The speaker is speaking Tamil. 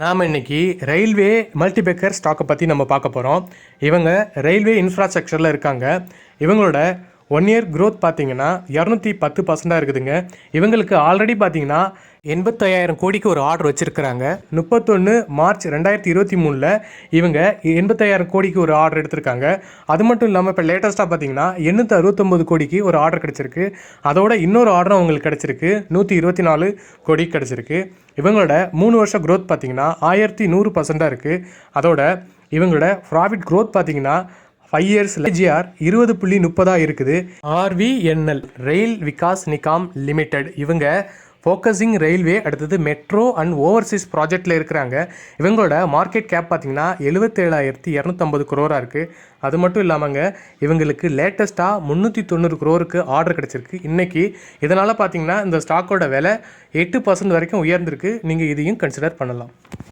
நாம் இன்னைக்கு ரயில்வே மல்டிபேக்கர் ஸ்டாக்கை பற்றி நம்ம பார்க்க போகிறோம். இவங்க ரயில்வே இன்ஃப்ராஸ்ட்ரக்சரில் இருக்காங்க. இவங்களோட 1 இயர் growth பார்த்தீங்கன்னா 210% இருக்குதுங்க. இவங்களுக்கு ஆல்ரெடி பார்த்தீங்கன்னா 85,000 கோடிக்கு ஒரு ஆர்டர் வச்சுருக்கிறாங்க. 31 மார்ச் 2023 இவங்க 85,000 கோடிக்கு ஒரு ஆர்டர் எடுத்திருக்காங்க. அது மட்டும் இல்லாமல் இப்போ லேட்டஸ்ட்டாக பார்த்தீங்கன்னா 869 கோடிக்கு ஒரு ஆர்டர் கிடச்சிருக்கு. அதோட இன்னொரு ஆர்டரும் அவங்களுக்கு கிடச்சிருக்கு. 124 கோடி கிடச்சிருக்கு. இவங்களோட 3 வருஷம் growth பார்த்தீங்கன்னா 1100% இருக்குது. அதோட இவங்களோட ப்ராஃபிட் growth பார்த்தீங்கன்னா 5 இயர்ஸில் ஜிஆர் 20.30 இருக்குது. RVNL ரயில் விகாஸ் நிகாம் லிமிடெட் இவங்க ஃபோக்கஸிங் ரயில்வே, அடுத்தது மெட்ரோ அண்ட் ஓவர்சீஸ் ப்ராஜெக்டில் இருக்கிறாங்க. இவங்களோட மார்க்கெட் கேப் பார்த்தீங்கன்னா 77,250 crore இருக்குது. அது மட்டும் இல்லாமங்க இவங்களுக்கு லேட்டஸ்ட்டாக 390 crore ஆர்டர் கிடச்சிருக்கு இன்றைக்கி. இதனால் பார்த்தீங்கன்னா இந்த ஸ்டாக்கோட விலை 8% வரைக்கும் உயர்ந்திருக்கு. நீங்கள் இதையும் கன்சிடர் பண்ணலாம்.